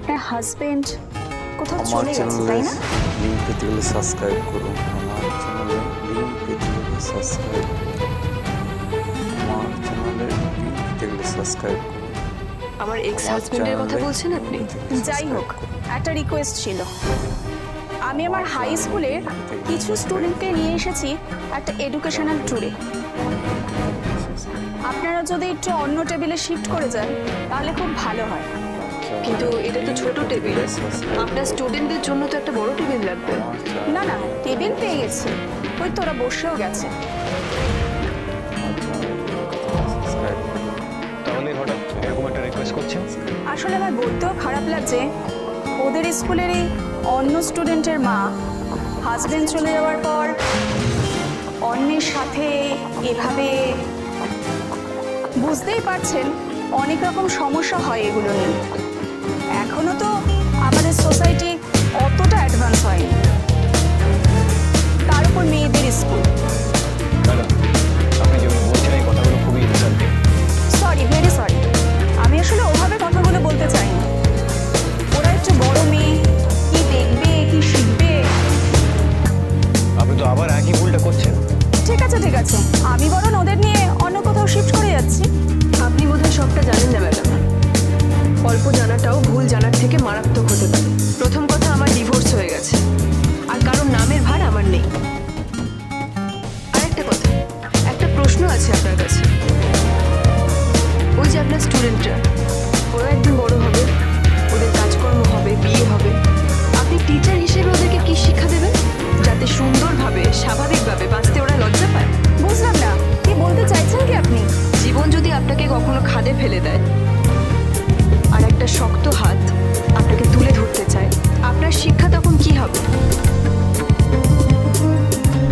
আপনার হাজবেন্ড কোথাও আমার চলে গেছে তাই না? লিংক পেতে গেলে সাবস্ক্রাইব করুন। আমার চ্যানেলে লিংক পেতে গেলে সাবস্ক্রাইব করুন। আমার চ্যানেলে লিংক পেতে গেলে সাবস্ক্রাইব করুন। আমার এক্স হাজবেন্ডের কথা বলছেন আপনি? যাই হোক, একটা রিকোয়েস্ট ছিল। আমি আমার হাই স্কুলের কিছু স্টুডেন্টকে নিয়ে এসেছি একটা এডুকেশনাল ট্যুরে। আপনারা যদি একটু অন্য টেবিলে শিফট করে যান তাহলে খুব ভালো হয়। কিন্তু এটা তো ছোট টেবিল, আপনার স্টুডেন্টদের জন্য তো একটা বড় টেবিল লাগবে। না না, টেবিল পেয়ে গেছি, ওই তোরা বসেও গেছে। তাহলে হঠাৎ এরকম একটা রিকোয়েস্ট করছেন? আসলে আমার বলতেও খারাপ লাগছে, ওদের স্কুলেরই অন্য স্টুডেন্টের মা হাজবেন্ড চলে যাওয়ার পর অন্যের সাথে এভাবে, বুঝতেই পারছেন অনেক রকম সমস্যা হয় এগুলো নিয়ে। এখনো তো আমাদের সোসাইটি অতটা অ্যাডভান্স হয়নি, তার উপর মেয়েদের স্কুল। ম্যাডাম, আপনি যেমন বলছেন এই কথাগুলো খুবই ইনসাল্টিং। সরি, ভেরি সরি, আমি আসলে ওভাবে কথাগুলো বলতে চাইনি। ওরা একটু বড় মেয়ে, কি দেখবে কি শিখবে। আপনি তো আবার একই ভুলটা করছেন। ঠিক আছে ঠিক আছে, আমি বরং ওদের নিয়ে অন্য কোথাও শিফট করে যাচ্ছি। আপনি বোধহয় সবটা জানেন না ম্যাডাম। অল্প জানাটাও ভুল জানার থেকে মারাত্মক হতে পারে। প্রথম কথা, আমার ডিভোর্স হয়ে গেছে, আর কারোর নামের ভার আমার নেই। আর একটা কথা, একটা প্রশ্ন আছে আপনার কাছে। ওই যে আপনার স্টুডেন্টরা, ওরা একদিন বড় হবে, ওদের কাজকর্ম হবে, বিয়ে হবে, আপনি টিচার হিসেবে ওদেরকে কি শিক্ষা দেবেন যাতে সুন্দরভাবে স্বাভাবিকভাবে বাঁচতে ওরা লজ্জা পায়? বুঝলাম না, কি বলতে চাইছেন কি আপনি? জীবন যদি আপনাকে কখনো খাদে ফেলে দেয় আর একটা শক্ত হাত আপনাকে তুলে ধরতে চায়, আপনার শিক্ষা তখন কি হবে?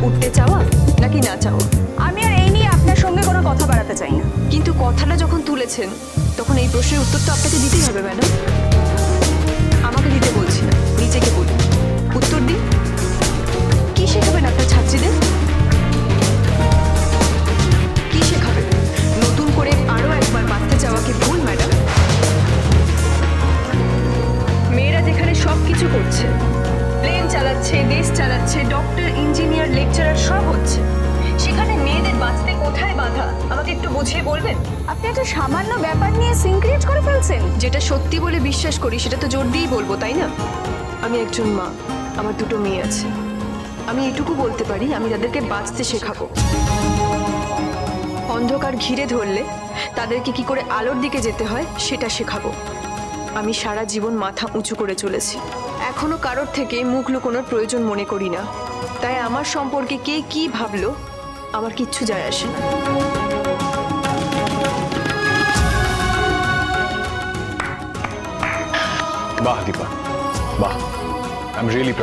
উঠতে চাওয়া নাকি না চাওয়া? আমি আর এই নিয়ে আপনার সঙ্গে কোনো কথা বাড়াতে চাই না। কিন্তু কথাটা যখন তুলেছেন তখন এই প্রশ্নের উত্তর তো আপনাকে দিতেই হবে ম্যাডাম। আমাকে দিতে বলছি না, নিজেকে বলুন, উত্তর দিন। কি শেখাবেন আপনার ছাত্রীদের? কি শেখাবেন? নতুন করে আরো একবার বাঁচতে চাওয়া কি ভুল ম্যাডাম? মেয়েরা যেখানে সব কিছু করছে, প্লেন চালাচ্ছে, দেশ চালাচ্ছে, ডক্টর, ইঞ্জিনিয়ার, লেকচারার সব হচ্ছে, সেখানে মেয়েদের বাঁচতে কোথায় বাধা? আমাকে একটু বুঝিয়ে বলবেন। আপনি একটা সামান্য ব্যাপার নিয়ে সিন ক্রিয়েট করে ফেলছেন। যেটা সত্যি বলে বিশ্বাস করি সেটা তো জোর দিয়েই বলবো, তাই না? আমি একজন মা, আমার দুটো মেয়ে আছে। আমি এটুকু বলতে পারি, আমি তাদেরকে বাঁচতে শেখাবো। অন্ধকার ঘিরে ধরলে তাদেরকে কি করে আলোর দিকে যেতে হয় সেটা শেখাবো। আমি সারা জীবন মাথা উঁচু করে চলেছি, এখনো কারোর থেকে মুখ লুকোনোর প্রয়োজন মনে করি না। তাই আমার সম্পর্কে কে কি ভাবলো আমার কিচ্ছু যায় আসে না। বাহ দীপা, বাহ, আই এম রিয়েলি